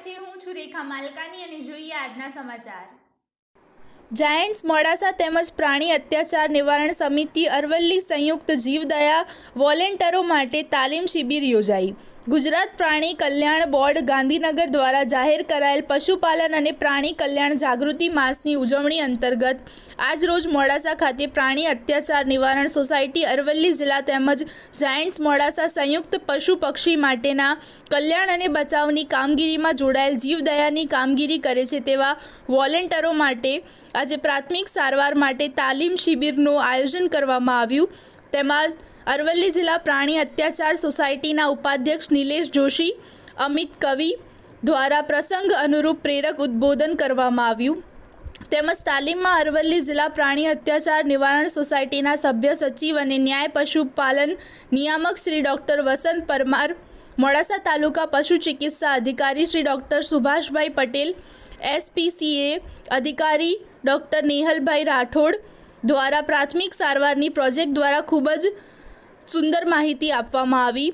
છે। હું છું રેખા માલકાની અને જોઈએ આજના સમાચાર। જાયન્ટ્સ મોડાસા તેમજ પ્રાણી અત્યાચાર નિવારણ સમિતિ અરવલ્લી સંયુક્ત જીવદયા વોલેન્ટરો માટે તાલીમ શિબિર યોજાઈ। ગુજરાત પ્રાણી કલ્યાણ બોર્ડ ગાંધીનગર દ્વારા જાહેર કરાયેલ પશુપાલન અને પ્રાણી કલ્યાણ જાગૃતિ માસની ઉજવણી અંતર્ગત આજરોજ મોડાસા ખાતે પ્રાણી અત્યાચાર નિવારણ સોસાયટી અરવલ્લી જિલ્લા તેમજ જાયન્ટ્સ મોડાસા સંયુક્ત પશુ પક્ષી માટેના કલ્યાણ અને બચાવની કામગીરીમાં જોડાયેલ જીવદયાની કામગીરી કરે છે તેવા વોલેન્ટરો માટે આજે પ્રાથમિક સારવાર માટે તાલીમ શિબિરનું આયોજન કરવામાં આવ્યું। તેમાં અરવલ્લી જિલ્લા પ્રાણી અત્યાચાર સોસાયટીના ઉપાધ્યક્ષ નિલેશ જોશી, અમિત કવિ દ્વારા પ્રસંગ અનુરૂપ પ્રેરક ઉદ્બોધન કરવામાં આવ્યું। તેમજ તાલીમમાં અરવલ્લી જિલ્લા પ્રાણી અત્યાચાર નિવારણ સોસાયટીના સભ્ય સચિવ અને ન્યાય પશુપાલન નિયામક શ્રી ડૉક્ટર વસંત પરમાર, મોડાસા તાલુકા પશુ ચિકિત્સા અધિકારી શ્રી ડૉક્ટર સુભાષભાઈ પટેલ, SPCA અધિકારી ડૉક્ટર નેહલભાઈ રાઠોડ દ્વારા પ્રાથમિક સારવારની પ્રોજેક્ટ દ્વારા ખૂબ જ સુંદર માહિતી આપવામાં આવી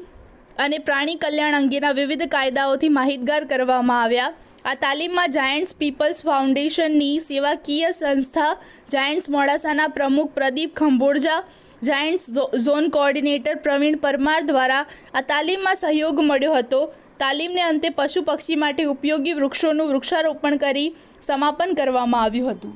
અને પ્રાણી કલ્યાણ અંગેના વિવિધ કાયદાઓથી માહિતગાર કરવામાં આવ્યા। આ તાલીમમાં જાયન્ટ્સ પીપલ્સ ફાઉન્ડેશનની સેવાકીય સંસ્થા જાયન્ટ્સ મોડાસાના પ્રમુખ Pradeep Khambholja, Giants zone coordinator Praveen Parmar દ્વારા આ તાલીમમાં સહયોગ મળ્યો હતો। તાલીમને અંતે પશુ પક્ષી માટે ઉપયોગી વૃક્ષોનું વૃક્ષારોપણ કરી સમાપન કરવામાં આવ્યું હતું।